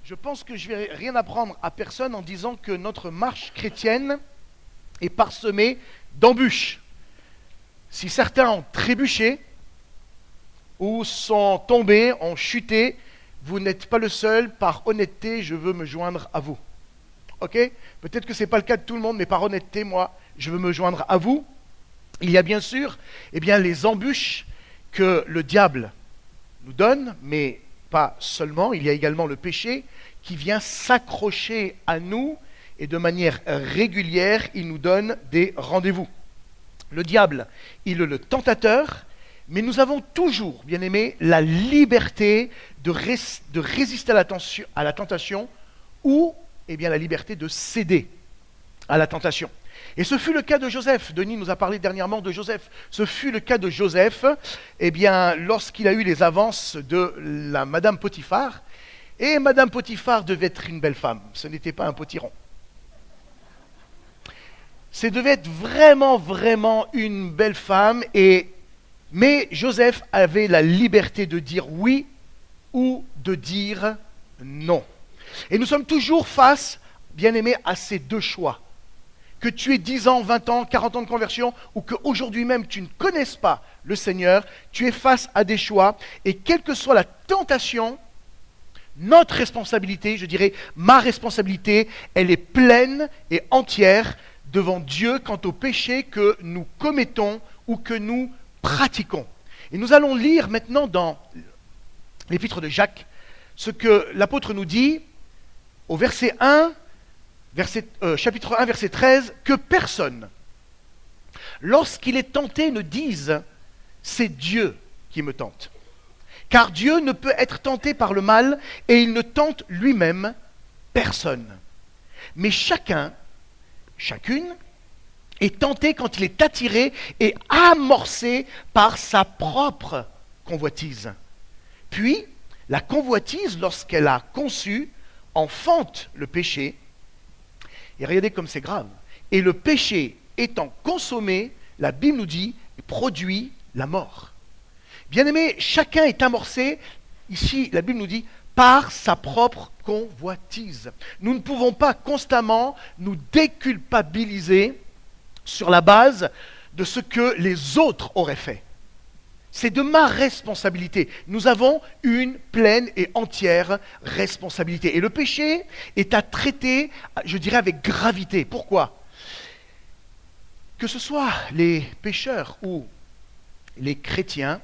Je pense que je vais rien apprendre à personne en disant que notre marche chrétienne est parsemée d'embûches. Si certains ont trébuché ou sont tombés, ont chuté, vous n'êtes pas le seul. Par honnêteté, je veux me joindre à vous. Ok? Peut-être que ce n'est pas le cas de tout le monde, mais par honnêteté, moi, je veux me joindre à vous. Il y a bien sûr les embûches que le diable nous donne, mais pas seulement. Il y a également le péché qui vient s'accrocher à nous et de manière régulière, il nous donne des rendez-vous. Le diable, il est le tentateur, mais nous avons toujours, bien aimé, la liberté de résister à la tentation ou la liberté de céder à la tentation. Et ce fut le cas de Joseph. Denis nous a parlé dernièrement de Joseph. Ce fut le cas de Joseph, lorsqu'il a eu les avances de la Madame Potiphar. Et Madame Potiphar devait être une belle femme. Ce n'était pas un potiron. Ça devait être vraiment, vraiment une belle femme. Mais Joseph avait la liberté de dire oui ou de dire non. Et nous sommes toujours face, bien aimés, à ces deux choix. Que tu aies 10 ans, 20 ans, 40 ans de conversion, ou qu'aujourd'hui même tu ne connaisses pas le Seigneur, tu es face à des choix, et quelle que soit la tentation, notre responsabilité, je dirais ma responsabilité, elle est pleine et entière devant Dieu quant au péché que nous commettons ou que nous pratiquons. Et nous allons lire maintenant dans l'épître de Jacques ce que l'apôtre nous dit au verset 1, chapitre 1, verset 13, que personne, lorsqu'il est tenté, ne dise « c'est Dieu qui me tente ». Car Dieu ne peut être tenté par le mal et il ne tente lui-même personne. Mais chacune est tenté quand il est attiré et amorcé par sa propre convoitise. Puis, la convoitise, lorsqu'elle a conçu, enfante le péché. Et regardez comme c'est grave. Et le péché étant consommé, la Bible nous dit, produit la mort. Bien-aimé, chacun est amorcé, ici la Bible nous dit, par sa propre convoitise. Nous ne pouvons pas constamment nous déculpabiliser sur la base de ce que les autres auraient fait. C'est de ma responsabilité. Nous avons une pleine et entière responsabilité. Et le péché est à traiter, je dirais, avec gravité. Pourquoi ? Que ce soit les pécheurs ou les chrétiens,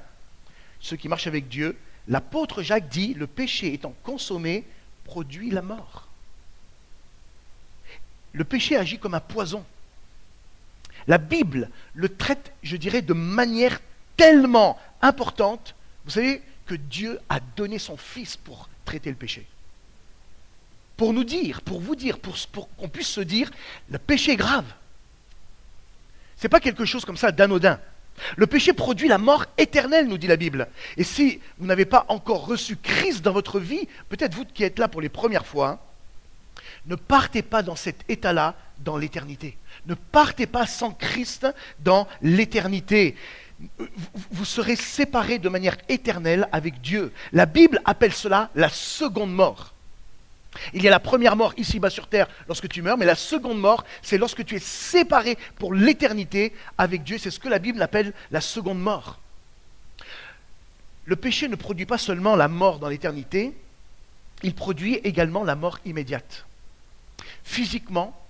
ceux qui marchent avec Dieu, l'apôtre Jacques dit, le péché étant consommé, produit la mort. Le péché agit comme un poison. La Bible le traite, je dirais, de manière tellement importante, vous savez, que Dieu a donné son Fils pour traiter le péché. Pour nous dire, pour vous dire, pour qu'on puisse se dire, le péché est grave. Ce n'est pas quelque chose comme ça d'anodin. Le péché produit la mort éternelle, nous dit la Bible. Et si vous n'avez pas encore reçu Christ dans votre vie, peut-être vous qui êtes là pour les premières fois, ne partez pas dans cet état-là dans l'éternité. Ne partez pas sans Christ dans l'éternité. Vous serez séparés de manière éternelle avec Dieu. La Bible appelle cela la seconde mort. Il y a la première mort ici-bas sur terre lorsque tu meurs, mais la seconde mort, c'est lorsque tu es séparé pour l'éternité avec Dieu. C'est ce que la Bible appelle la seconde mort. Le péché ne produit pas seulement la mort dans l'éternité, il produit également la mort immédiate. Physiquement,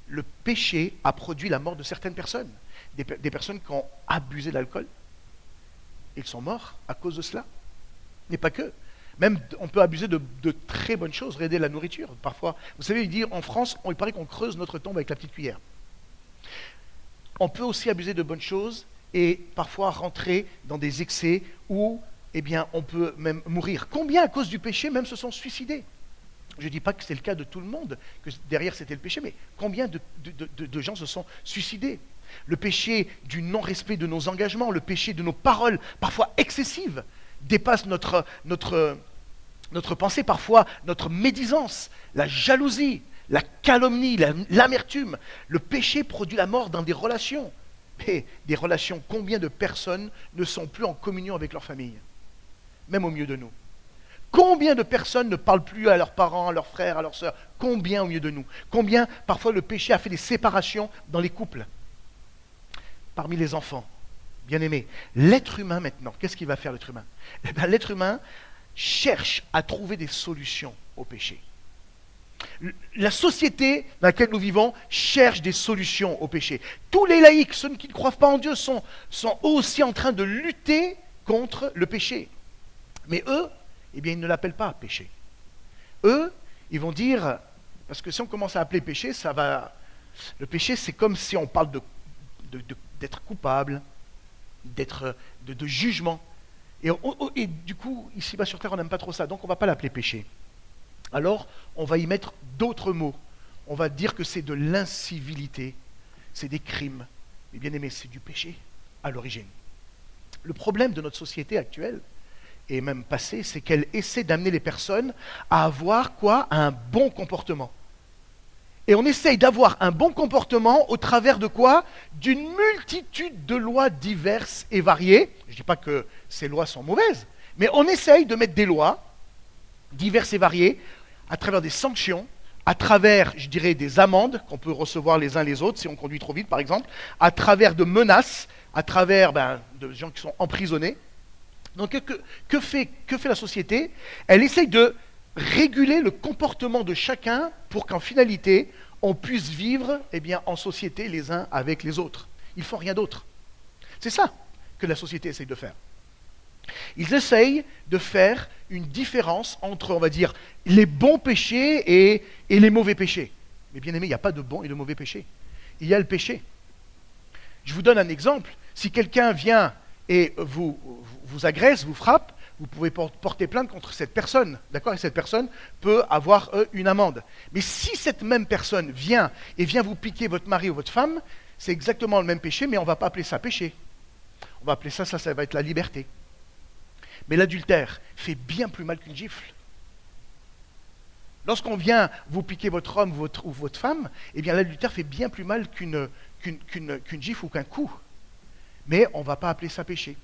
le péché a produit la mort de certaines personnes. Des personnes qui ont abusé d'alcool. Ils sont morts à cause de cela. Mais pas que. Même, on peut abuser de très bonnes choses, regardez la nourriture, parfois. Vous savez, il dit, en France, il paraît qu'on creuse notre tombe avec la petite cuillère. On peut aussi abuser de bonnes choses et parfois rentrer dans des excès où, on peut même mourir. Combien, à cause du péché, même se sont suicidés ? Je ne dis pas que c'est le cas de tout le monde, que derrière c'était le péché, mais combien de gens se sont suicidés ? Le péché du non-respect de nos engagements, le péché de nos paroles, parfois excessives, dépasse notre pensée, parfois notre médisance, la jalousie, la calomnie, l'amertume. Le péché produit la mort dans des relations. Mais des relations, combien de personnes ne sont plus en communion avec leur famille, même au milieu de nous ? Combien de personnes ne parlent plus à leurs parents, à leurs frères, à leurs sœurs? Combien au milieu de nous? Combien, parfois, le péché a fait des séparations dans les couples? Parmi les enfants, bien aimés. L'être humain maintenant, qu'est-ce qu'il va faire l'être humain? Eh bien, l'être humain cherche à trouver des solutions au péché. La société dans laquelle nous vivons cherche des solutions au péché. Tous les laïcs, ceux qui ne croient pas en Dieu, sont aussi en train de lutter contre le péché. Mais eux, eh bien, ils ne l'appellent pas péché. Eux, ils vont dire, parce que si on commence à appeler péché, ça va. Le péché, c'est comme si on parle d'être coupable, de jugement. Et du coup, ici-bas sur terre, on n'aime pas trop ça, donc on ne va pas l'appeler péché. Alors, on va y mettre d'autres mots. On va dire que c'est de l'incivilité, c'est des crimes. Mais bien aimé, c'est du péché à l'origine. Le problème de notre société actuelle, et même passée, c'est qu'elle essaie d'amener les personnes à avoir quoi? Un bon comportement. Et on essaye d'avoir un bon comportement au travers de quoi? D'une multitude de lois diverses et variées. Je ne dis pas que ces lois sont mauvaises, mais on essaye de mettre des lois diverses et variées à travers des sanctions, à travers, je dirais, des amendes qu'on peut recevoir les uns les autres si on conduit trop vite, par exemple, à travers de menaces, à travers de gens qui sont emprisonnés. Donc, que fait la société? Elle essaye de réguler le comportement de chacun pour qu'en finalité, on puisse vivre en société les uns avec les autres. Ils ne font rien d'autre. C'est ça que la société essaye de faire. Ils essayent de faire une différence entre, on va dire, les bons péchés et les mauvais péchés. Mais bien aimé, il n'y a pas de bons et de mauvais péchés. Il y a le péché. Je vous donne un exemple. Si quelqu'un vient et vous agresse, vous frappe, vous pouvez porter plainte contre cette personne, d'accord? Et cette personne peut avoir une amende. Mais si cette même personne vient vous piquer votre mari ou votre femme, c'est exactement le même péché, mais on ne va pas appeler ça péché. On va appeler ça va être la liberté. Mais l'adultère fait bien plus mal qu'une gifle. Lorsqu'on vient vous piquer votre homme ou votre femme, eh bien l'adultère fait bien plus mal qu'une gifle ou qu'un coup. Mais on ne va pas appeler ça péché.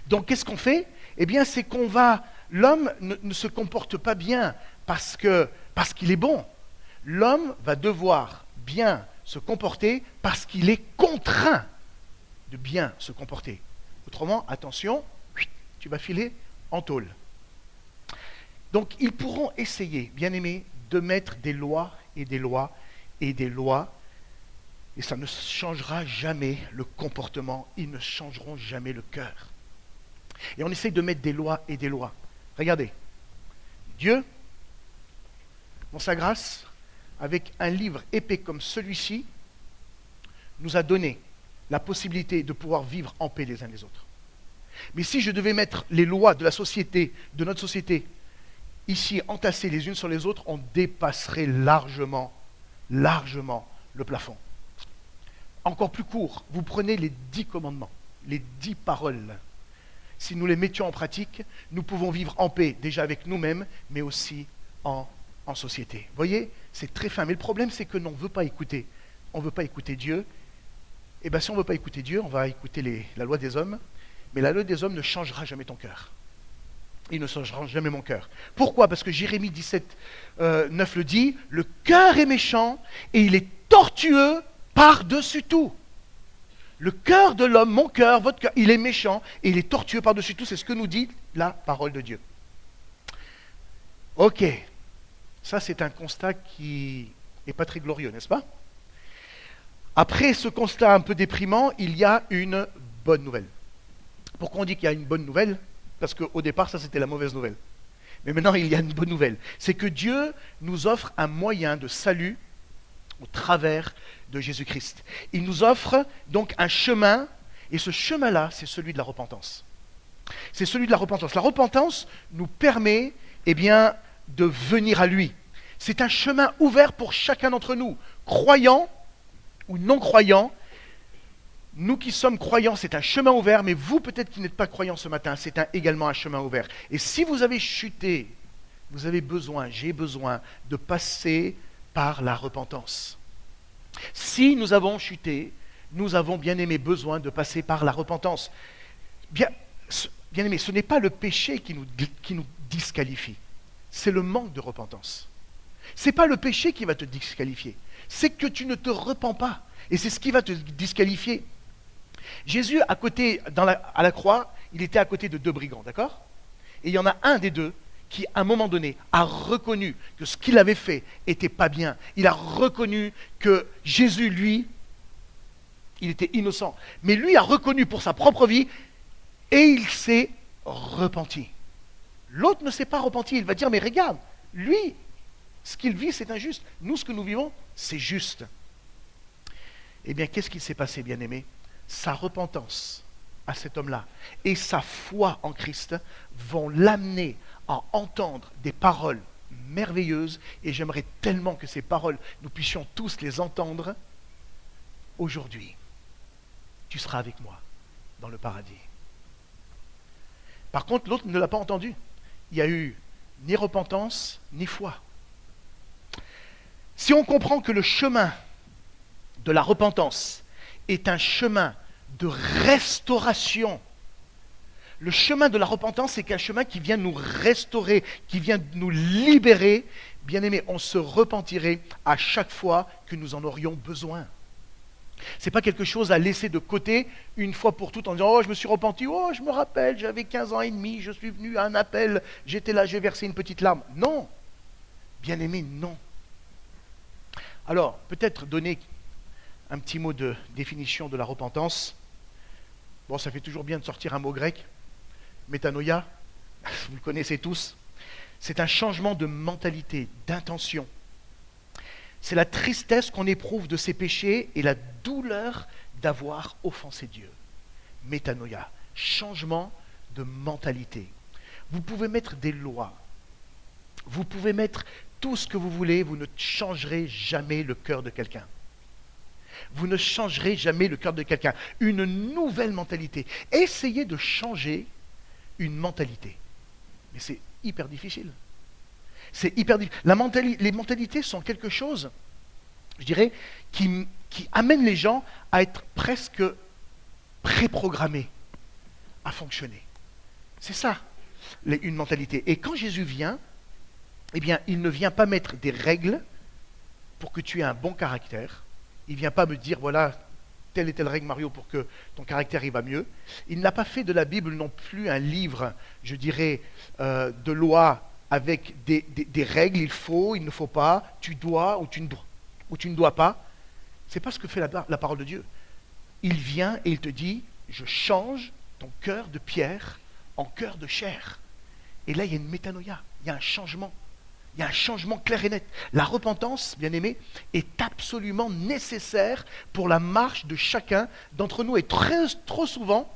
Donc qu'est-ce qu'on fait? Eh bien c'est l'homme ne se comporte pas bien parce qu'il est bon. L'homme va devoir bien se comporter parce qu'il est contraint de bien se comporter. Autrement, attention, tu vas filer en tôle. Donc ils pourront essayer, bien aimés, de mettre des lois et des lois et des lois, et ça ne changera jamais le comportement, ils ne changeront jamais le cœur. Et on essaye de mettre des lois et des lois. Regardez, Dieu, dans sa grâce, avec un livre épais comme celui-ci, nous a donné la possibilité de pouvoir vivre en paix les uns les autres. Mais si je devais mettre les lois de la société, de notre société, ici entassées les unes sur les autres, on dépasserait largement le plafond. Encore plus court, vous prenez les 10 commandements, les 10 paroles. Si nous les mettions en pratique, nous pouvons vivre en paix, déjà avec nous-mêmes, mais aussi en société. Vous voyez, c'est très fin. Mais le problème, c'est que l'on ne veut pas écouter. On ne veut pas écouter Dieu. Et bien, si on ne veut pas écouter Dieu, on va écouter la loi des hommes. Mais la loi des hommes ne changera jamais ton cœur. Il ne changera jamais mon cœur. Pourquoi? Parce que Jérémie 17, 9 le dit, le cœur est méchant et il est tortueux par-dessus tout. Le cœur de l'homme, mon cœur, votre cœur, il est méchant et il est tortueux par-dessus tout. C'est ce que nous dit la parole de Dieu. Ok, ça c'est un constat qui n'est pas très glorieux, n'est-ce pas? Après ce constat un peu déprimant, il y a une bonne nouvelle. Pourquoi on dit qu'il y a une bonne nouvelle? Parce qu'au départ, ça c'était la mauvaise nouvelle. Mais maintenant, il y a une bonne nouvelle. C'est que Dieu nous offre un moyen de salut au travers de Jésus-Christ. Il nous offre donc un chemin, et ce chemin-là, c'est celui de la repentance. C'est celui de la repentance. La repentance nous permet, de venir à lui. C'est un chemin ouvert pour chacun d'entre nous, croyants ou non-croyants. Nous qui sommes croyants, c'est un chemin ouvert, mais vous peut-être qui n'êtes pas croyants ce matin, c'est également un chemin ouvert. Et si vous avez chuté, j'ai besoin de passer par la repentance. Si nous avons chuté, nous avons bien aimé besoin de passer par la repentance. Bien aimé, ce n'est pas le péché qui nous disqualifie. C'est le manque de repentance. C'est pas le péché qui va te disqualifier. C'est que tu ne te repens pas. Et c'est ce qui va te disqualifier. Jésus, à la croix, il était à côté de deux brigands, d'accord? Et il y en a un des deux qui, à un moment donné, a reconnu que ce qu'il avait fait était pas bien. Il a reconnu que Jésus, lui, il était innocent. Mais lui a reconnu pour sa propre vie et il s'est repenti. L'autre ne s'est pas repenti. Il va dire, mais regarde, lui, ce qu'il vit, c'est injuste. Nous, ce que nous vivons, c'est juste. Eh bien, qu'est-ce qui s'est passé, bien-aimé? Sa repentance à cet homme-là et sa foi en Christ vont l'amener à entendre des paroles merveilleuses, et j'aimerais tellement que ces paroles, nous puissions tous les entendre aujourd'hui. Tu seras avec moi dans le paradis. Par contre, l'autre ne l'a pas entendu. Il n'y a eu ni repentance, ni foi. Si on comprend que le chemin de la repentance est un chemin de restauration, le chemin de la repentance est un chemin qui vient nous restaurer, qui vient nous libérer. Bien-aimés, on se repentirait à chaque fois que nous en aurions besoin. Ce n'est pas quelque chose à laisser de côté une fois pour toutes en disant « Oh, je me suis repenti, oh, je me rappelle, j'avais 15 ans et demi, je suis venu à un appel, j'étais là, j'ai versé une petite larme. » Non, bien-aimés, non. Alors, peut-être donner un petit mot de définition de la repentance. Bon, ça fait toujours bien de sortir un mot grec. Métanoïa, vous le connaissez tous. C'est un changement de mentalité, d'intention. C'est la tristesse qu'on éprouve de ses péchés et la douleur d'avoir offensé Dieu. Métanoïa, changement de mentalité. Vous pouvez mettre des lois, vous pouvez mettre tout ce que vous voulez, vous ne changerez jamais le cœur de quelqu'un. Vous ne changerez jamais le cœur de quelqu'un. Une nouvelle mentalité. Essayez de changer une mentalité. Mais c'est hyper difficile. C'est hyper difficile. Les mentalités sont quelque chose, je dirais, qui amène les gens à être presque préprogrammés à fonctionner. C'est ça, une mentalité. Et quand Jésus vient, eh bien, il ne vient pas mettre des règles pour que tu aies un bon caractère. Il ne vient pas me dire, voilà, telle et telle règle, Mario, pour que ton caractère y va mieux. Il n'a pas fait de la Bible non plus un livre, je dirais, de loi avec des règles, il faut, il ne faut pas, tu dois ou tu ne dois pas. C'est pas ce que fait la parole de Dieu. Il vient et il te dit, je change ton cœur de pierre en cœur de chair. Et là, il y a une métanoïa, il y a un changement. Il y a un changement clair et net. La repentance, bien aimé, est absolument nécessaire pour la marche de chacun d'entre nous. Et trop souvent,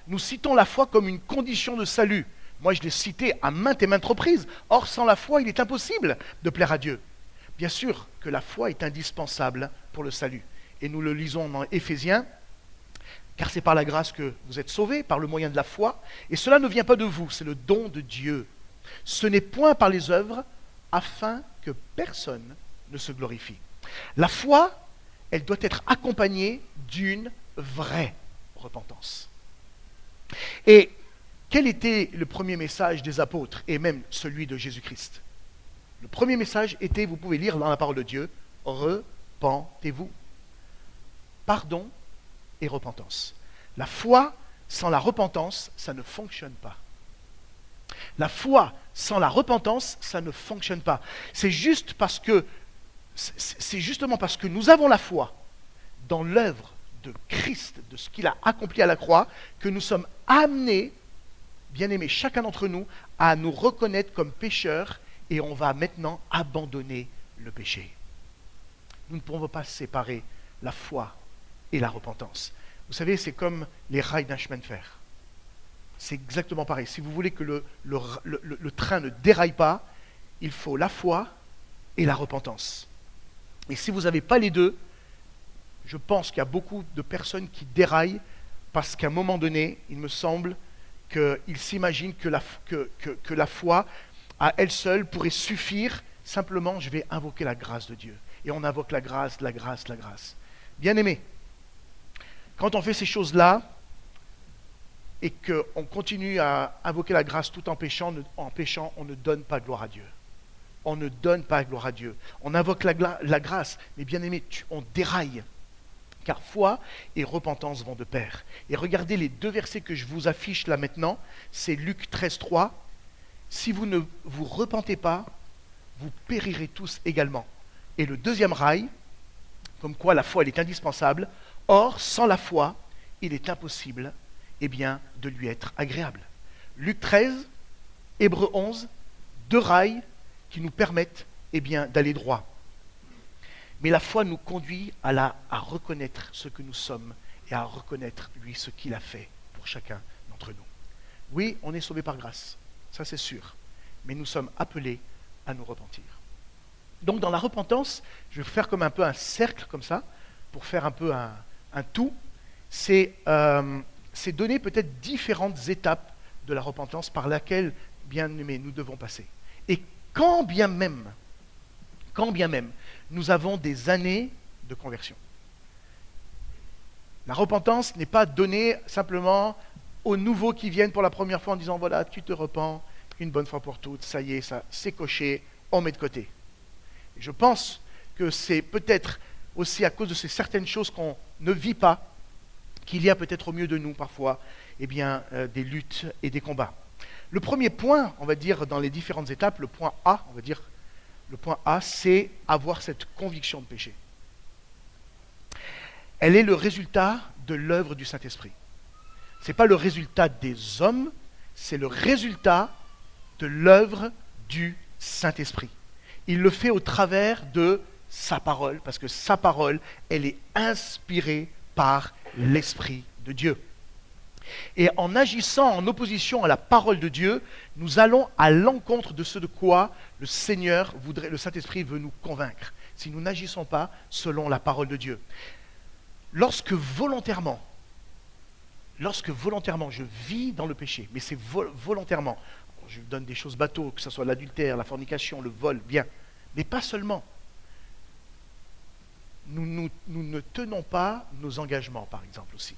nous citons la foi comme une condition de salut. Moi, je l'ai cité à maintes et maintes reprises. Or, sans la foi, il est impossible de plaire à Dieu. Bien sûr que la foi est indispensable pour le salut. Et nous le lisons dans Éphésiens, car c'est par la grâce que vous êtes sauvés, par le moyen de la foi. Et cela ne vient pas de vous, c'est le don de Dieu. Ce n'est point par les œuvres, afin que personne ne se glorifie. La foi, elle doit être accompagnée d'une vraie repentance. Et quel était le premier message des apôtres et même celui de Jésus-Christ? Le premier message était, vous pouvez lire dans la parole de Dieu, repentez-vous. Pardon et repentance. La foi sans la repentance, ça ne fonctionne pas. La foi sans la repentance, ça ne fonctionne pas. C'est justement parce que nous avons la foi dans l'œuvre de Christ, de ce qu'il a accompli à la croix, que nous sommes amenés, bien-aimés, chacun d'entre nous, à nous reconnaître comme pécheurs, et on va maintenant abandonner le péché. Nous ne pouvons pas séparer la foi et la repentance. Vous savez, c'est comme les rails d'un chemin de fer. C'est exactement pareil. Si vous voulez que le train ne déraille pas, il faut la foi et la repentance. Et si vous n'avez pas les deux, je pense qu'il y a beaucoup de personnes qui déraillent parce qu'à un moment donné, il me semble qu'ils s'imaginent que la foi, à elle seule, pourrait suffire. Simplement, je vais invoquer la grâce de Dieu. Et on invoque la grâce, la grâce, la grâce. Bien-aimés, quand on fait ces choses-là, et qu'on continue à invoquer la grâce tout en péchant, on ne donne pas gloire à Dieu. On ne donne pas gloire à Dieu. On invoque la grâce, mais bien aimé, on déraille. Car foi et repentance vont de pair. Et regardez les deux versets que je vous affiche là maintenant, c'est Luc 13, 3. Si vous ne vous repentez pas, vous périrez tous également. Et le deuxième rail, comme quoi la foi elle est indispensable. Or, sans la foi, il est impossible de lui être agréable. Luc 13, Hébreux 11, deux rails qui nous permettent d'aller droit. Mais la foi nous conduit à reconnaître ce que nous sommes et à reconnaître, lui, ce qu'il a fait pour chacun d'entre nous. Oui, on est sauvé par grâce, ça c'est sûr, mais nous sommes appelés à nous repentir. Donc dans la repentance, je vais faire comme un peu un cercle comme ça, pour faire un peu un tout. C'est donner peut-être différentes étapes de la repentance par laquelle, bien aimés, nous devons passer. Et quand bien même, nous avons des années de conversion. La repentance n'est pas donnée simplement aux nouveaux qui viennent pour la première fois en disant voilà, tu te repens une bonne fois pour toutes, ça y est, ça c'est coché, on met de côté. Et je pense que c'est peut-être aussi à cause de ces certaines choses qu'on ne vit pas qu'il y a peut-être au milieu de nous parfois des luttes et des combats. Le premier point, on va dire, dans les différentes étapes, le point A, c'est avoir cette conviction de péché. Elle est le résultat de l'œuvre du Saint-Esprit. Ce n'est pas le résultat des hommes, c'est le résultat de l'œuvre du Saint-Esprit. Il le fait au travers de sa parole, parce que sa parole, elle est inspirée par l'Esprit de Dieu. Et en agissant en opposition à la parole de Dieu, nous allons à l'encontre de ce de quoi le Seigneur voudrait, le Saint-Esprit veut nous convaincre, si nous n'agissons pas selon la parole de Dieu. Lorsque volontairement je vis dans le péché, mais c'est volontairement, je donne des choses bateaux, que ce soit l'adultère, la fornication, le vol, bien, mais pas seulement. Nous ne tenons pas nos engagements, par exemple, aussi.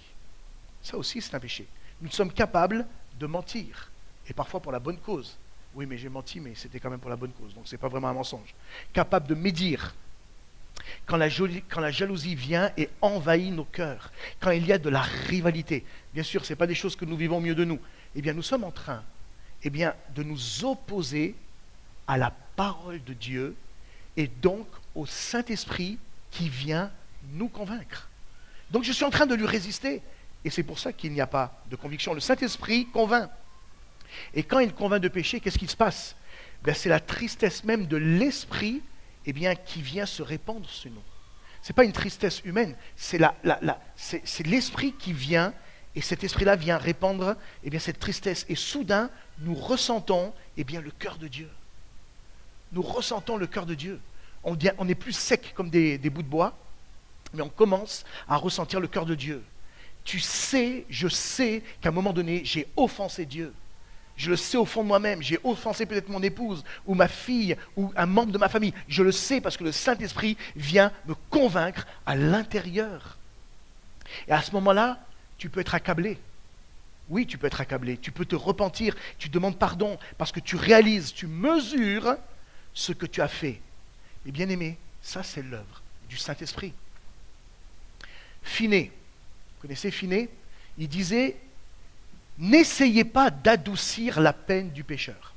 Ça aussi, c'est un péché. Nous sommes capables de mentir, et parfois pour la bonne cause. Oui, mais j'ai menti, mais c'était quand même pour la bonne cause, donc ce n'est pas vraiment un mensonge. Capable de médire. Quand la jalousie vient et envahit nos cœurs, quand il y a de la rivalité, bien sûr, ce n'est pas des choses que nous vivons au milieu de nous, nous sommes en train de nous opposer à la parole de Dieu et donc au Saint-Esprit qui vient nous convaincre. Donc je suis en train de lui résister. Et c'est pour ça qu'il n'y a pas de conviction. Le Saint-Esprit convainc. Et quand il convainc de péché, qu'est-ce qui se passe ? C'est la tristesse même de l'Esprit qui vient se répandre sur nous. Ce n'est pas une tristesse humaine, c'est l'Esprit qui vient, et cet Esprit-là vient répandre cette tristesse. Et soudain, nous ressentons le cœur de Dieu. Nous ressentons le cœur de Dieu. On est plus sec comme des bouts de bois, mais on commence à ressentir le cœur de Dieu. Je sais qu'à un moment donné, j'ai offensé Dieu. Je le sais au fond de moi-même, j'ai offensé peut-être mon épouse, ou ma fille, ou un membre de ma famille. Je le sais parce que le Saint-Esprit vient me convaincre à l'intérieur. Et à ce moment-là, tu peux être accablé. Oui, tu peux être accablé, tu peux te repentir, tu demandes pardon, parce que tu réalises, tu mesures ce que tu as fait. Mais bien aimé, ça c'est l'œuvre du Saint-Esprit. Finet. Vous connaissez Finet ? Il disait « N'essayez pas d'adoucir la peine du pécheur. »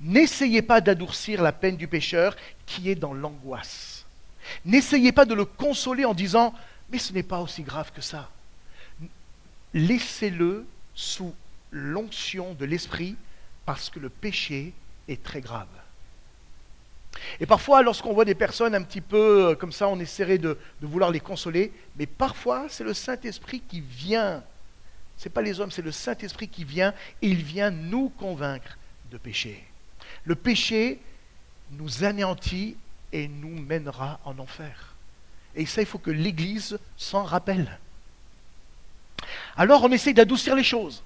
N'essayez pas d'adoucir la peine du pécheur qui est dans l'angoisse. N'essayez pas de le consoler en disant « Mais ce n'est pas aussi grave que ça. » Laissez-le sous l'onction de l'Esprit parce que le péché est très grave. Et parfois, lorsqu'on voit des personnes un petit peu comme ça, on essaierait de vouloir les consoler, mais parfois, c'est le Saint-Esprit qui vient. Ce n'est pas les hommes, c'est le Saint-Esprit qui vient, et il vient nous convaincre de péché. Le péché nous anéantit et nous mènera en enfer. Et ça, il faut que l'Église s'en rappelle. Alors, on essaie d'adoucir les choses.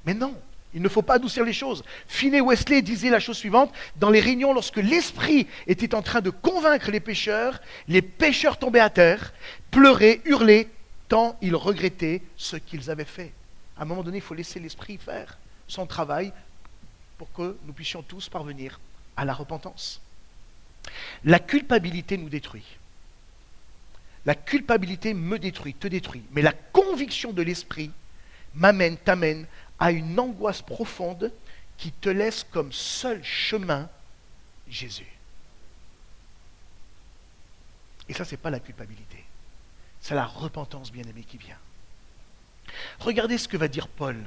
Mais non. Il ne faut pas adoucir les choses. Finney Wesley disait la chose suivante, dans les réunions, lorsque l'Esprit était en train de convaincre les pécheurs tombaient à terre, pleuraient, hurlaient, tant ils regrettaient ce qu'ils avaient fait. À un moment donné, il faut laisser l'Esprit faire son travail pour que nous puissions tous parvenir à la repentance. La culpabilité nous détruit. La culpabilité me détruit, te détruit. Mais la conviction de l'Esprit t'amène à une angoisse profonde qui te laisse comme seul chemin Jésus. Et ça, ce n'est pas la culpabilité. C'est la repentance, bien-aimée, qui vient. Regardez ce que va dire Paul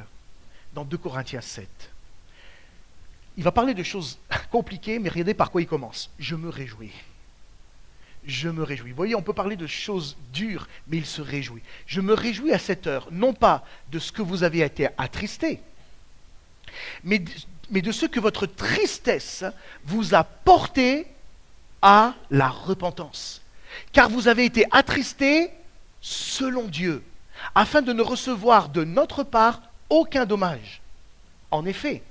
dans 2 Corinthiens 7. Il va parler de choses compliquées, mais regardez par quoi il commence. Je me réjouis. Je me réjouis. Vous voyez, on peut parler de choses dures, mais il se réjouit. Je me réjouis à cette heure, non pas de ce que vous avez été attristé, mais de ce que votre tristesse vous a porté à la repentance. Car vous avez été attristés selon Dieu, afin de ne recevoir de notre part aucun dommage. En effet,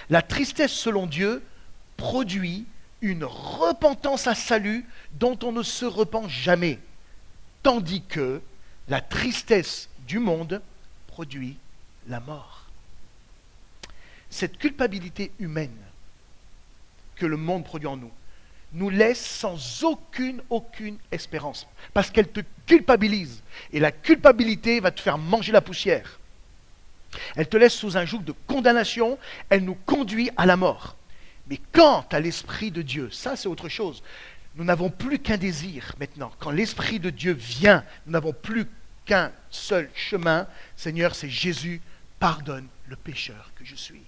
la tristesse selon Dieu produit une repentance à salut dont on ne se repent jamais, tandis que la tristesse du monde produit la mort. Cette culpabilité humaine que le monde produit en nous nous laisse sans aucune espérance, parce qu'elle te culpabilise, et la culpabilité va te faire manger la poussière. Elle te laisse sous un joug de condamnation, elle nous conduit à la mort. Mais quant à l'Esprit de Dieu, ça c'est autre chose. Nous n'avons plus qu'un désir maintenant. Quand l'Esprit de Dieu vient, nous n'avons plus qu'un seul chemin. Seigneur, c'est Jésus, pardonne le pécheur que je suis.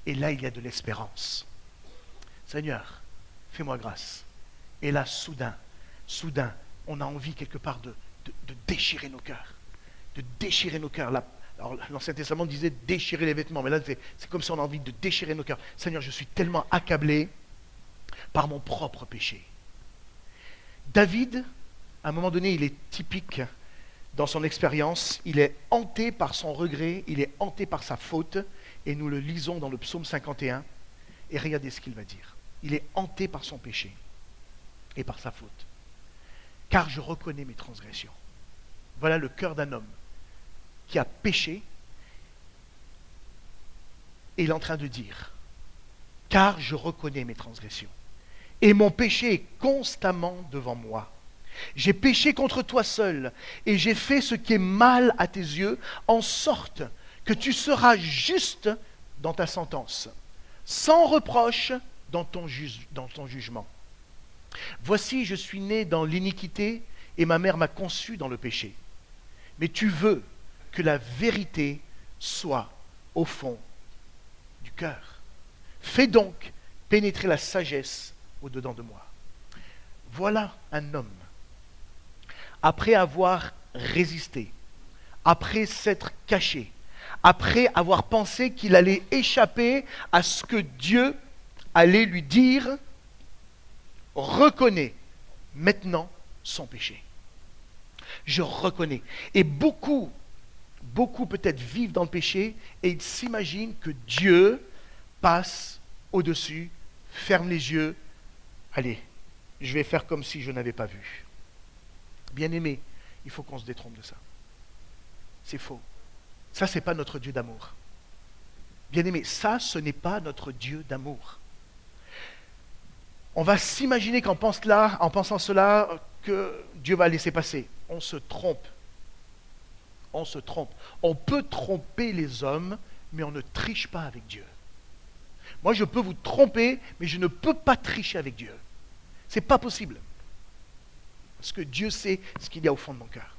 Et là, il y a de l'espérance. Seigneur, fais-moi grâce. Et là, soudain, on a envie quelque part de déchirer nos cœurs. De déchirer nos cœurs. Alors, l'Ancien Testament disait déchirer les vêtements, mais là, c'est comme si on a envie de déchirer nos cœurs. Seigneur, je suis tellement accablé par mon propre péché. David, à un moment donné, il est typique dans son expérience. Il est hanté par son regret, il est hanté par sa faute, et nous le lisons dans le psaume 51. Et regardez ce qu'il va dire. Il est hanté par son péché et par sa faute. Car je reconnais mes transgressions. Voilà le cœur d'un homme qui a péché, et il est en train de dire, car je reconnais mes transgressions, et mon péché est constamment devant moi. J'ai péché contre toi seul, et j'ai fait ce qui est mal à tes yeux, en sorte que tu seras juste dans ta sentence, sans reproche dans ton jugement. Voici, je suis né dans l'iniquité, et ma mère m'a conçu dans le péché. Mais tu veux que la vérité soit au fond du cœur. Fais donc pénétrer la sagesse au-dedans de moi. Voilà un homme, après avoir résisté, après s'être caché, après avoir pensé qu'il allait échapper à ce que Dieu allait lui dire, reconnaît maintenant son péché. Je reconnais. Et beaucoup peut-être vivent dans le péché et ils s'imaginent que Dieu passe au-dessus, ferme les yeux. Allez, je vais faire comme si je n'avais pas vu. Bien-aimé, il faut qu'on se détrompe de ça. C'est faux. Ça, ce n'est pas notre Dieu d'amour. Bien-aimé, ça, ce n'est pas notre Dieu d'amour. On va s'imaginer qu'en pensant cela, que Dieu va laisser passer. On se trompe. On se trompe. On peut tromper les hommes, mais on ne triche pas avec Dieu. Moi, je peux vous tromper, mais je ne peux pas tricher avec Dieu. Ce n'est pas possible. Parce que Dieu sait ce qu'il y a au fond de mon cœur.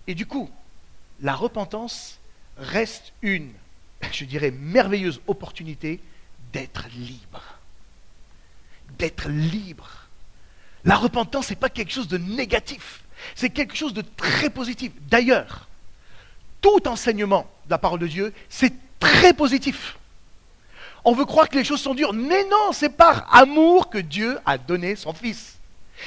Et du coup, la repentance reste une, je dirais, merveilleuse opportunité d'être libre. D'être libre. La repentance, ce n'est pas quelque chose de négatif. C'est quelque chose de très positif. D'ailleurs, tout enseignement de la parole de Dieu, c'est très positif. On veut croire que les choses sont dures. Mais non, c'est par amour que Dieu a donné son Fils.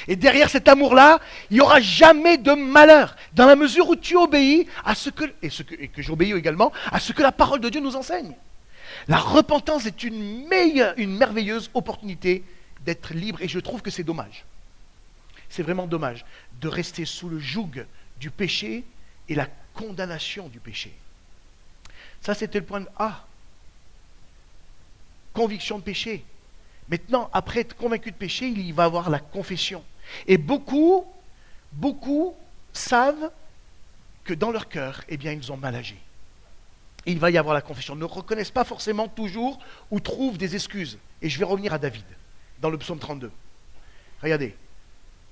Et derrière cet amour-là, il n'y aura jamais de malheur. Dans la mesure où tu obéis à ce que, et que j'obéis également, à ce que la parole de Dieu nous enseigne. La repentance est une merveilleuse opportunité d'être libre. Et je trouve que c'est dommage. C'est vraiment dommage de rester sous le joug du péché et la condamnation du péché. Ça, c'était le point de A. Conviction de péché. Maintenant, après être convaincu de péché, il va y avoir la confession. Et beaucoup savent que dans leur cœur, eh bien, ils ont mal agi. Et il va y avoir la confession. Ils ne reconnaissent pas forcément toujours ou trouvent des excuses. Et je vais revenir à David, dans le psaume 32. Regardez,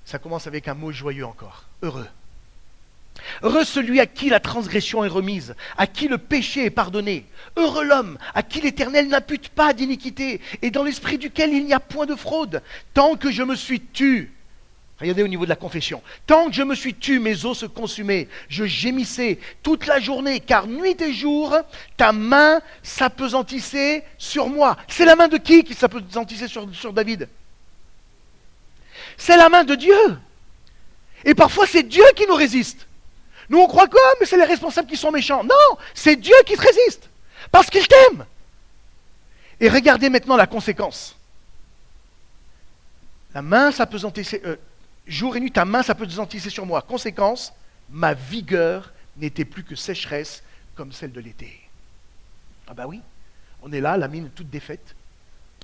ça commence avec un mot joyeux encore. Heureux. Heureux celui à qui la transgression est remise, à qui le péché est pardonné. Heureux l'homme à qui l'Éternel n'impute pas d'iniquité et dans l'esprit duquel il n'y a point de fraude. Tant que je me suis tu, regardez au niveau de la confession, tant que je me suis tu, mes os se consumaient, je gémissais toute la journée, car nuit et jour, ta main s'apesantissait sur moi. C'est la main de qui s'apesantissait sur David? C'est la main de Dieu. Et parfois c'est Dieu qui nous résiste. Nous, on croit que mais c'est les responsables qui sont méchants. Non, c'est Dieu qui te résiste. Parce qu'il t'aime. Et regardez maintenant la conséquence. La main s'apesantissait, jour et nuit, ta main s'apesantissait sur moi. Conséquence, ma vigueur n'était plus que sécheresse comme celle de l'été. Ah bah oui, on est là, la mine toute défaite.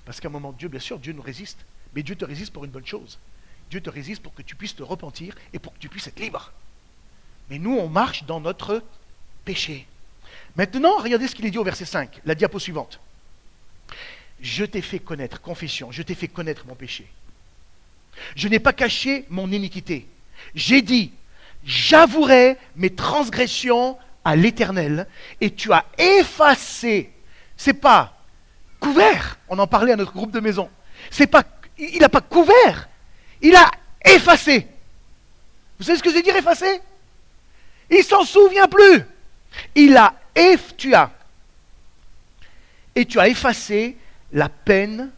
Parce qu'à un moment, Dieu, bien sûr, Dieu nous résiste. Mais Dieu te résiste pour une bonne chose. Dieu te résiste pour que tu puisses te repentir et pour que tu puisses être libre. Mais nous, on marche dans notre péché. Maintenant, regardez ce qu'il est dit au verset 5, la diapo suivante. Je t'ai fait connaître, confession, je t'ai fait connaître mon péché. Je n'ai pas caché mon iniquité. J'ai dit, j'avouerai mes transgressions à l'Éternel et tu as effacé. C'est pas couvert, on en parlait à notre groupe de maison. C'est pas, il n'a pas couvert, il a effacé. Vous savez ce que c'est dire effacer? Il s'en souvient plus. Tu as effacé la peine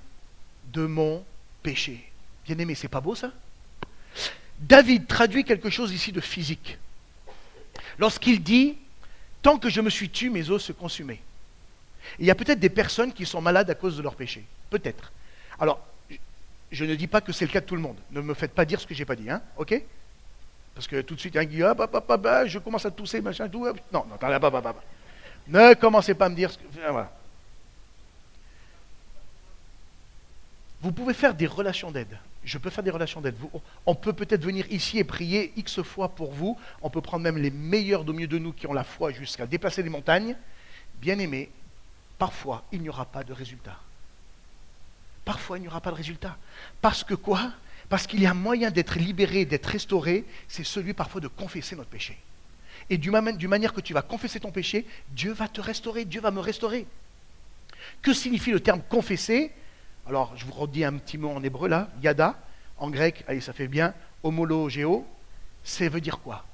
de mon péché. Bien-aimé, c'est pas beau ça? David traduit quelque chose ici de physique. Lorsqu'il dit, tant que je me suis tu, mes os se consumaient. Il y a peut-être des personnes qui sont malades à cause de leur péché. Peut-être. Alors, je ne dis pas que c'est le cas de tout le monde. Ne me faites pas dire ce que je n'ai pas dit, hein? Ok? Parce que tout de suite, il y a un qui dit, je commence à tousser, machin, tout. Non, ne commencez pas à me dire ce que. Voilà. Vous pouvez faire des relations d'aide. Je peux faire des relations d'aide. On peut peut-être venir ici et prier X fois pour vous. On peut prendre même les meilleurs au milieu de nous qui ont la foi jusqu'à déplacer les montagnes. Bien aimé, parfois, il n'y aura pas de résultat. Parfois, il n'y aura pas de résultat. Parce que quoi? Parce qu'il y a un moyen d'être libéré, d'être restauré, c'est celui parfois de confesser notre péché. Et d'une manière que tu vas confesser ton péché, Dieu va te restaurer, Dieu va me restaurer. Que signifie le terme confesser? Alors, je vous redis un petit mot en hébreu là, yada, en grec, allez, ça fait bien, homologéo, ça veut dire quoi?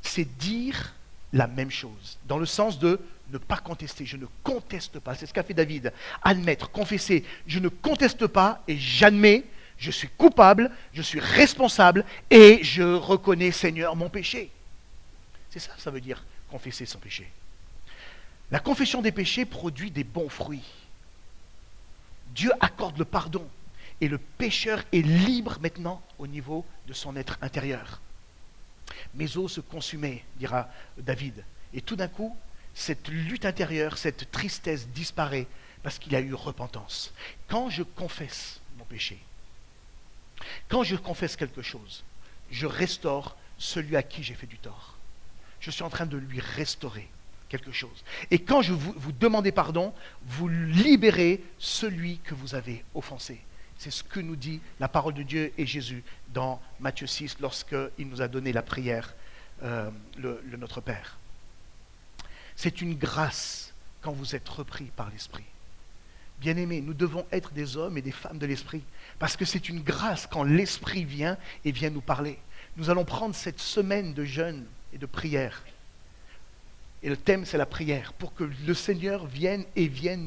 C'est dire la même chose, dans le sens de ne pas contester, je ne conteste pas, c'est ce qu'a fait David, admettre, confesser, je ne conteste pas et j'admets, je suis coupable, je suis responsable et je reconnais, Seigneur, mon péché. C'est ça, ça veut dire confesser son péché. La confession des péchés produit des bons fruits. Dieu accorde le pardon et le pécheur est libre maintenant au niveau de son être intérieur. Mes os se consumaient, dira David. Et tout d'un coup, cette lutte intérieure, cette tristesse disparaît parce qu'il y a eu repentance. Quand je confesse mon péché, quand je confesse quelque chose, je restaure celui à qui j'ai fait du tort. Je suis en train de lui restaurer quelque chose. Et quand je vous demandez pardon, vous libérez celui que vous avez offensé. C'est ce que nous dit la parole de Dieu et Jésus dans Matthieu 6 lorsqu'il nous a donné la prière, le Notre Père. C'est une grâce quand vous êtes repris par l'Esprit. Bien-aimés, nous devons être des hommes et des femmes de l'Esprit, parce que c'est une grâce quand l'Esprit vient et vient nous parler. Nous allons prendre cette semaine de jeûne et de prière. Et le thème, c'est la prière, pour que le Seigneur vienne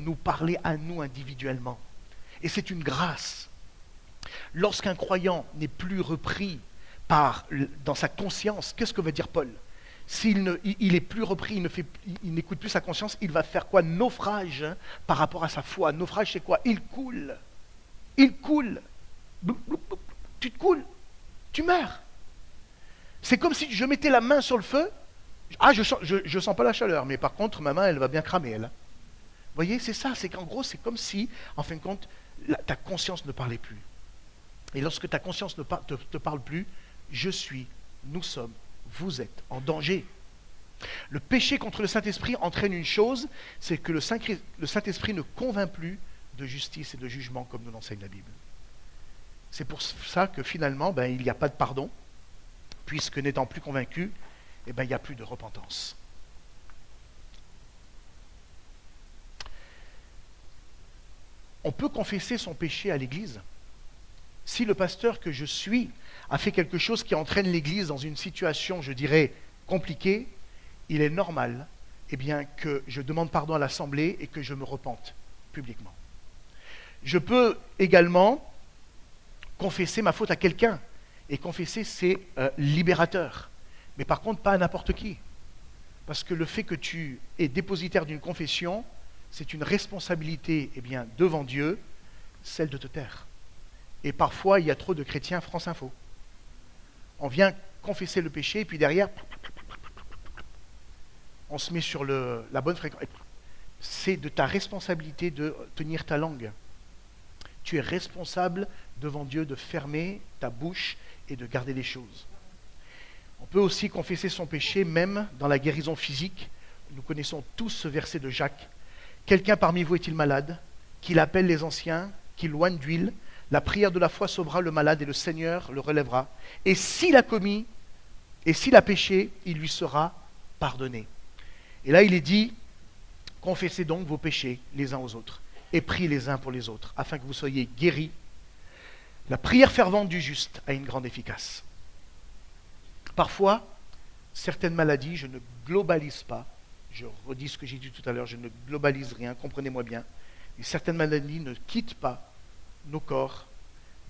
nous parler à nous individuellement. Et c'est une grâce. Lorsqu'un croyant n'est plus repris dans sa conscience, qu'est-ce que veut dire Paul? Il est plus repris, il n'écoute plus sa conscience, il va faire quoi? Naufrage par rapport à sa foi. Naufrage, c'est quoi? Il coule. Il coule. Tu te coules. Tu meurs. C'est comme si je mettais la main sur le feu. Ah, je sens pas la chaleur, mais par contre, ma main, elle va bien cramer, elle. Vous voyez, c'est ça, c'est qu'en gros, c'est comme si, en fin de compte, ta conscience ne parlait plus. Et lorsque ta conscience ne te parle plus, je suis, nous sommes, vous êtes en danger. Le péché contre le Saint-Esprit entraîne une chose, c'est que le Saint-Esprit ne convainc plus de justice et de jugement comme nous l'enseigne la Bible. C'est pour ça que finalement, il n'y a pas de pardon, puisque n'étant plus convaincu, il n'y a plus de repentance. On peut confesser son péché à l'église. Si le pasteur que je suis a fait quelque chose qui entraîne l'église dans une situation, je dirais, compliquée, il est normal que je demande pardon à l'assemblée et que je me repente publiquement. Je peux également confesser ma faute à quelqu'un. Et confesser, c'est libérateur. Mais par contre, pas à n'importe qui. Parce que le fait que tu es dépositaire d'une confession, c'est une responsabilité devant Dieu, celle de te taire. Et parfois, il y a trop de chrétiens France Info. On vient confesser le péché, et puis derrière, on se met sur la bonne fréquence. C'est de ta responsabilité de tenir ta langue. Tu es responsable devant Dieu de fermer ta bouche et de garder les choses. On peut aussi confesser son péché même dans la guérison physique. Nous connaissons tous ce verset de Jacques. Quelqu'un parmi vous est-il malade? Qu'il appelle les anciens, qu'il loigne d'huile. La prière de la foi sauvera le malade et le Seigneur le relèvera. Et s'il a commis, et s'il a péché, il lui sera pardonné. Et là, il est dit, confessez donc vos péchés les uns aux autres et priez les uns pour les autres, afin que vous soyez guéris. La prière fervente du juste a une grande efficace. Parfois, certaines maladies, je ne globalise pas, je redis ce que j'ai dit tout à l'heure, je ne globalise rien, comprenez-moi bien, et certaines maladies ne quittent pas nos corps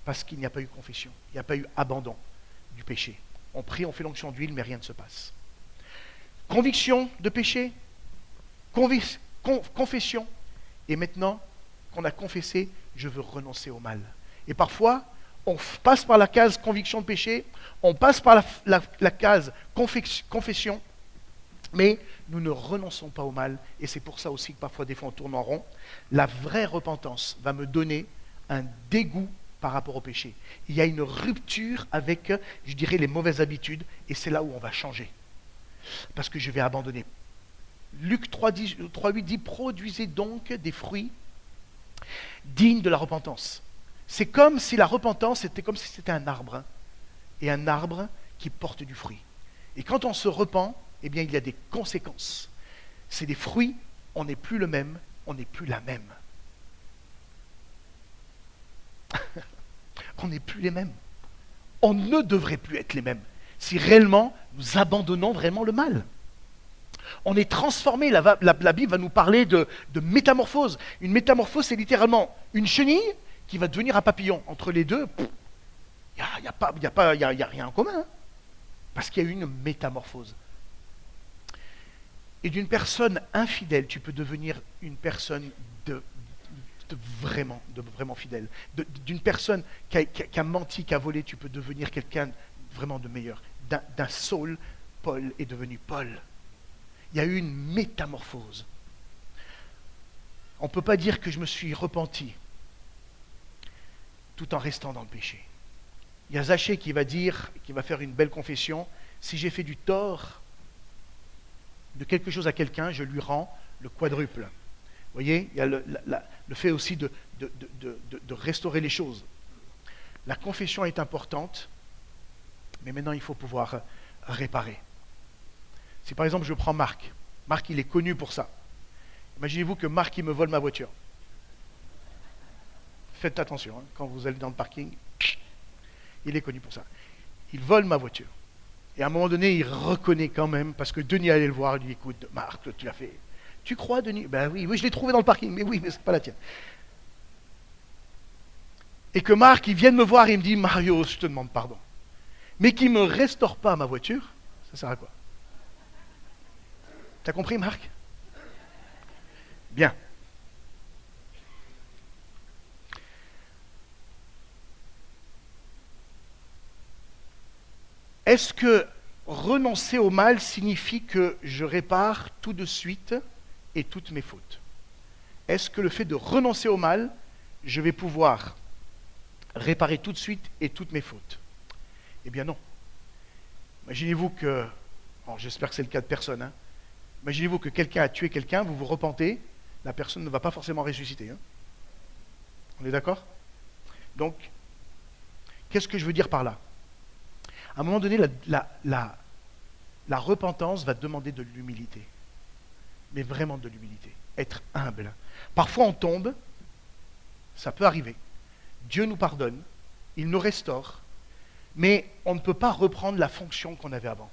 parce qu'il n'y a pas eu confession, il n'y a pas eu abandon du péché. On prie, on fait l'onction d'huile, mais rien ne se passe. Conviction de péché, confession, et maintenant qu'on a confessé, je veux renoncer au mal. Et parfois, on passe par la case conviction de péché, on passe par la case confession, mais nous ne renonçons pas au mal, et c'est pour ça aussi que parfois des fois on tourne en rond. La vraie repentance va me donner un dégoût par rapport au péché. Il y a une rupture avec, je dirais, les mauvaises habitudes, et c'est là où on va changer. Parce que je vais abandonner. Luc 3,8 dit, produisez donc des fruits dignes de la repentance. C'est comme si la repentance était comme si c'était un arbre, hein, et un arbre qui porte du fruit. Et quand on se repent, il y a des conséquences. C'est des fruits, on n'est plus le même, on n'est plus la même. On n'est plus les mêmes. On ne devrait plus être les mêmes si réellement nous abandonnons vraiment le mal. On est transformé, la Bible va nous parler de métamorphose. Une métamorphose, c'est littéralement une chenille qui va devenir un papillon. Entre les deux, il n'y a rien en commun. Hein, parce qu'il y a eu une métamorphose. Et d'une personne infidèle, tu peux devenir une personne de vraiment fidèle. D'une personne qui a menti, qui a volé, tu peux devenir quelqu'un vraiment de meilleur. D'un Saul, Paul est devenu Paul. Il y a eu une métamorphose. On ne peut pas dire que je me suis repenti tout en restant dans le péché. Il y a Zachée qui va faire une belle confession. Si j'ai fait du tort de quelque chose à quelqu'un, je lui rends le quadruple. Vous voyez, il y a le fait aussi de restaurer les choses. La confession est importante, mais maintenant il faut pouvoir réparer. Si par exemple je prends Marc, Marc il est connu pour ça. Imaginez-vous que Marc il me vole ma voiture. Faites attention, hein, quand vous allez dans le parking, il est connu pour ça. Il vole ma voiture. Et à un moment donné, il reconnaît quand même, parce que Denis allait le voir, il dit, écoute, Marc, tu l'as fait. Tu crois, Denis? Ben oui, je l'ai trouvé dans le parking, mais oui, mais c'est pas la tienne. Et que Marc, il vienne me voir et il me dit, Mario, je te demande pardon. Mais qu'il ne me restaure pas ma voiture, ça sert à quoi? T'as compris, Marc? Bien. Est-ce que renoncer au mal signifie que je répare tout de suite et toutes mes fautes? Est-ce que le fait de renoncer au mal, je vais pouvoir réparer tout de suite et toutes mes fautes? Eh bien non. Imaginez-vous que, alors j'espère que c'est le cas de personne, hein. Imaginez-vous que quelqu'un a tué quelqu'un, vous vous repentez, la personne ne va pas forcément ressusciter. Hein. On est d'accord? Donc, qu'est-ce que je veux dire par là? À un moment donné, la repentance va demander de l'humilité. Mais vraiment de l'humilité. Être humble. Parfois on tombe, ça peut arriver. Dieu nous pardonne, il nous restaure, mais on ne peut pas reprendre la fonction qu'on avait avant.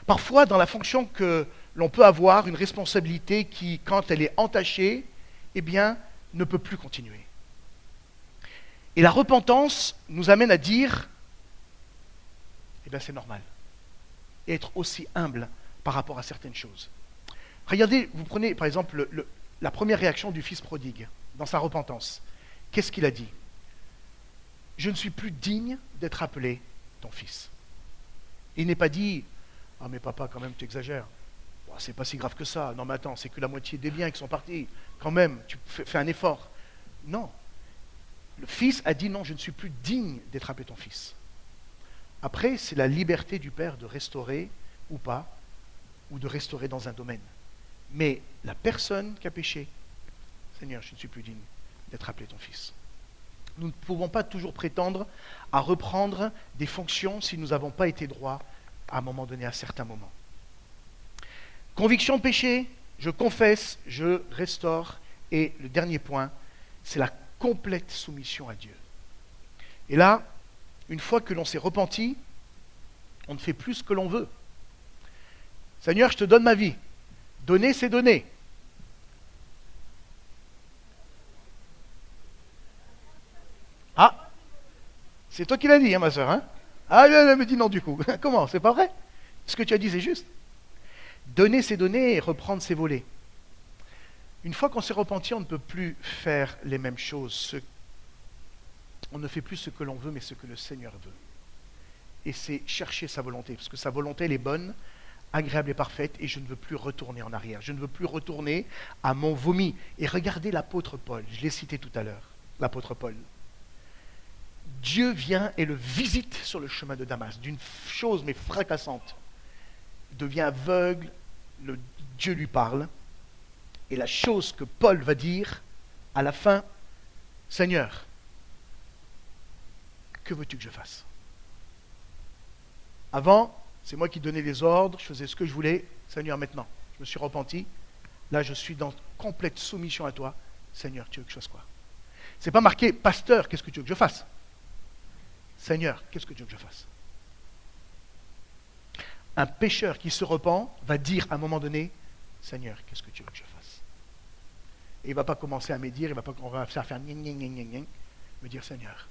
Parfois, dans la fonction que l'on peut avoir, une responsabilité qui, quand elle est entachée, eh bien, ne peut plus continuer. Et la repentance nous amène à dire, eh bien, c'est normal. Et être aussi humble par rapport à certaines choses. Regardez, vous prenez par exemple la première réaction du fils prodigue dans sa repentance. Qu'est-ce qu'il a dit? Je ne suis plus digne d'être appelé ton fils. Il n'est pas dit, ah mais papa, quand même, tu exagères. Bon, c'est pas si grave que ça. Non mais attends, c'est que la moitié des biens qui sont partis. Quand même, tu fais un effort. Non. Le fils a dit non, je ne suis plus digne d'être appelé ton fils. Après, c'est la liberté du père de restaurer ou pas, ou de restaurer dans un domaine. Mais la personne qui a péché, Seigneur, je ne suis plus digne d'être appelé ton fils. Nous ne pouvons pas toujours prétendre à reprendre des fonctions si nous n'avons pas été droits à un moment donné, à certains moments. Conviction de péché, je confesse, je restaure. Et le dernier point, c'est la complète soumission à Dieu. Et là, une fois que l'on s'est repenti, on ne fait plus ce que l'on veut. Seigneur, je te donne ma vie. Donner, c'est donner. Ah, c'est toi qui l'as dit, hein, ma soeur. Hein? Ah, elle me dit non du coup. Comment? C'est pas vrai? Ce que tu as dit, c'est juste. Donner, c'est donner et reprendre, c'est voler. Une fois qu'on s'est repenti, on ne peut plus faire les mêmes choses. On ne fait plus ce que l'on veut, mais ce que le Seigneur veut. Et c'est chercher sa volonté, parce que sa volonté, elle est bonne, agréable et parfaite, et je ne veux plus retourner en arrière. Je ne veux plus retourner à mon vomi. Et regardez l'apôtre Paul, je l'ai cité tout à l'heure, l'apôtre Paul. Dieu vient et le visite sur le chemin de Damas, d'une chose mais fracassante. Il devient aveugle, Dieu lui parle, et la chose que Paul va dire à la fin, Seigneur, que veux-tu que je fasse? Avant, c'est moi qui donnais les ordres, je faisais ce que je voulais. Seigneur, maintenant, je me suis repenti. Là, je suis dans complète soumission à toi. Seigneur, tu veux que je fasse quoi? C'est pas marqué, pasteur, qu'est-ce que tu veux que je fasse? Seigneur, qu'est-ce que tu veux que je fasse? Un pécheur qui se repent va dire à un moment donné, Seigneur, qu'est-ce que tu veux que je fasse? Et il ne va pas commencer à médire, on va faire gna gna gna gna gna, me dire, Seigneur,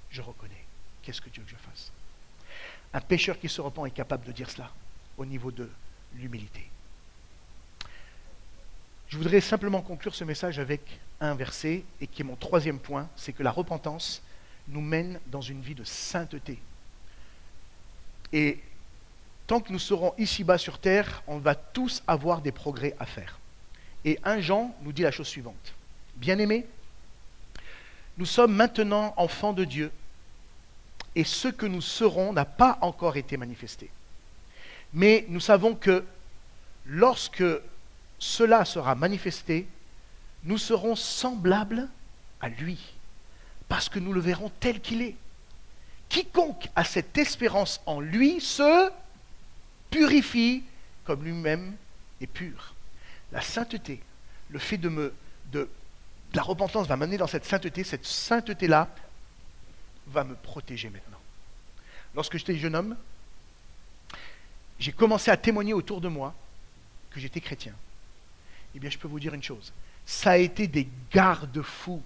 je reconnais, qu'est-ce que tu veux que je fasse? Un pécheur qui se repent est capable de dire cela au niveau de l'humilité. Je voudrais simplement conclure ce message avec un verset, et qui est mon troisième point, c'est que la repentance nous mène dans une vie de sainteté. Et tant que nous serons ici-bas sur terre, on va tous avoir des progrès à faire. Et 1 Jean nous dit la chose suivante. Bien-aimés, nous sommes maintenant enfants de Dieu, et ce que nous serons n'a pas encore été manifesté. Mais nous savons que lorsque cela sera manifesté, nous serons semblables à lui, parce que nous le verrons tel qu'il est. Quiconque a cette espérance en lui se purifie comme lui-même est pur. La sainteté, le fait de la repentance va m'amener dans cette sainteté-là va me protéger maintenant. Lorsque j'étais jeune homme, j'ai commencé à témoigner autour de moi que j'étais chrétien. Eh bien, je peux vous dire une chose, ça a été des garde-fous,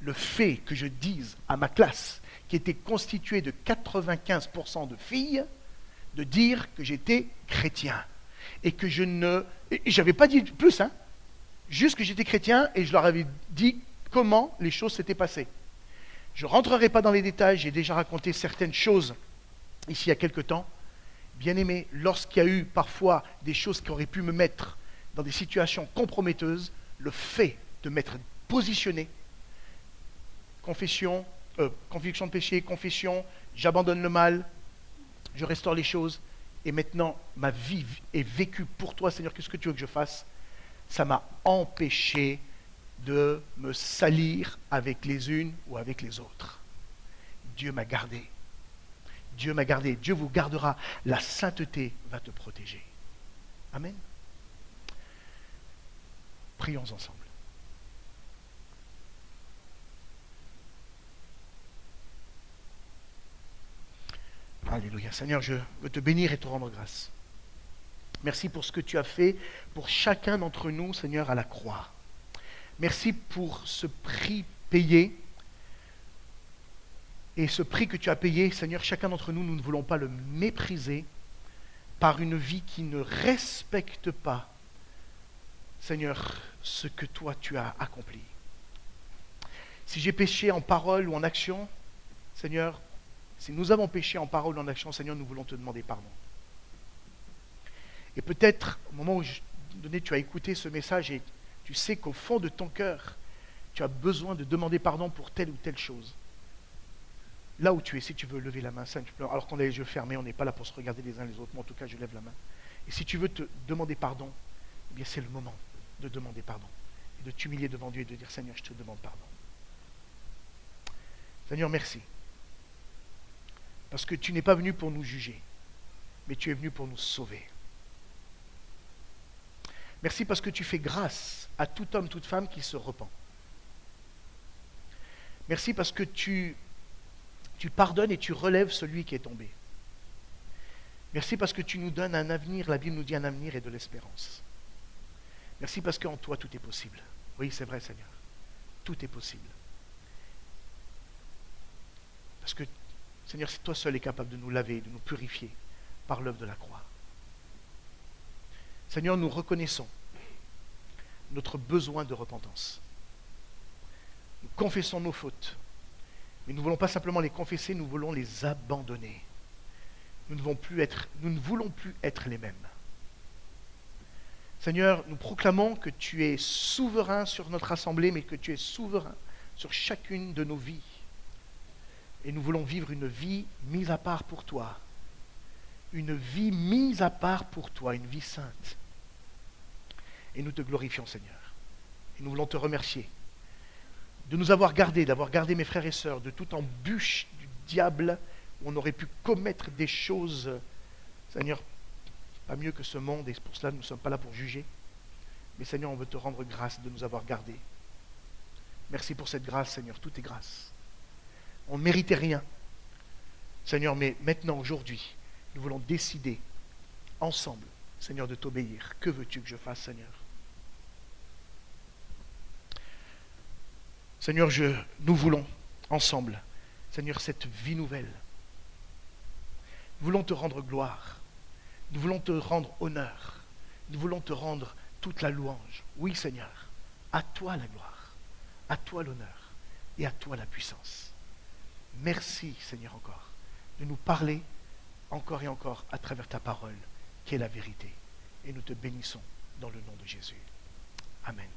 le fait que je dise à ma classe, qui était constituée de 95% de filles, de dire que j'étais chrétien. Et que je n'avais pas dit plus, juste que j'étais chrétien, et je leur avais dit comment les choses s'étaient passées. Je ne rentrerai pas dans les détails, j'ai déjà raconté certaines choses ici il y a quelque temps. Bien-aimé, lorsqu'il y a eu parfois des choses qui auraient pu me mettre dans des situations comprometteuses, le fait de m'être positionné, conviction de péché, confession, j'abandonne le mal, je restaure les choses, et maintenant ma vie est vécue pour toi, Seigneur, qu'est-ce que tu veux que je fasse? Ça m'a empêché de me salir avec les unes ou avec les autres. Dieu m'a gardé. Dieu m'a gardé. Dieu vous gardera. La sainteté va te protéger. Amen. Prions ensemble. Alléluia. Seigneur, je veux te bénir et te rendre grâce. Merci pour ce que tu as fait pour chacun d'entre nous, Seigneur, à la croix. Merci pour ce prix payé. Et ce prix que tu as payé, Seigneur, chacun d'entre nous, nous ne voulons pas le mépriser par une vie qui ne respecte pas, Seigneur, ce que toi tu as accompli. Si j'ai péché en parole ou en action, Seigneur, si nous avons péché en parole ou en action, Seigneur, nous voulons te demander pardon. Et peut-être, au moment où donné, tu as écouté ce message et tu sais qu'au fond de ton cœur, tu as besoin de demander pardon pour telle ou telle chose. Là où tu es, si tu veux lever la main, simplement, alors qu'on a les yeux fermés, on n'est pas là pour se regarder les uns les autres, mais en tout cas, je lève la main. Et si tu veux te demander pardon, eh bien c'est le moment de demander pardon. Et de t'humilier devant Dieu et de dire, Seigneur, je te demande pardon. Seigneur, merci. Parce que tu n'es pas venu pour nous juger, mais tu es venu pour nous sauver. Merci parce que tu fais grâce à tout homme, toute femme qui se repent. Merci parce que tu pardonnes et tu relèves celui qui est tombé. Merci parce que tu nous donnes un avenir, la Bible nous dit un avenir et de l'espérance. Merci parce qu'en toi tout est possible. Oui, c'est vrai, Seigneur. Tout est possible. Parce que, Seigneur, c'est toi seul est capable de nous laver, de nous purifier par l'œuvre de la croix. Seigneur, nous reconnaissons notre besoin de repentance. Nous confessons nos fautes. Mais nous ne voulons pas simplement les confesser, nous voulons les abandonner. Nous ne voulons plus être les mêmes. Seigneur, nous proclamons que tu es souverain sur notre assemblée, mais que tu es souverain sur chacune de nos vies. Et nous voulons vivre une vie mise à part pour toi. Une vie mise à part pour toi, une vie sainte. Et nous te glorifions, Seigneur. Et nous voulons te remercier de nous avoir gardés, d'avoir gardé mes frères et sœurs de toute embûche du diable où on aurait pu commettre des choses, Seigneur, pas mieux que ce monde, et pour cela nous ne sommes pas là pour juger. Mais Seigneur, on veut te rendre grâce de nous avoir gardés. Merci pour cette grâce, Seigneur, tout est grâce. On ne méritait rien, Seigneur, mais maintenant, aujourd'hui, nous voulons décider ensemble, Seigneur, de t'obéir. Que veux-tu que je fasse, Seigneur? Seigneur, nous voulons ensemble, Seigneur, cette vie nouvelle. Nous voulons te rendre gloire. Nous voulons te rendre honneur. Nous voulons te rendre toute la louange. Oui, Seigneur, à toi la gloire, à toi l'honneur et à toi la puissance. Merci, Seigneur, encore, de nous parler encore et encore à travers ta parole, qui est la vérité. Et nous te bénissons dans le nom de Jésus. Amen.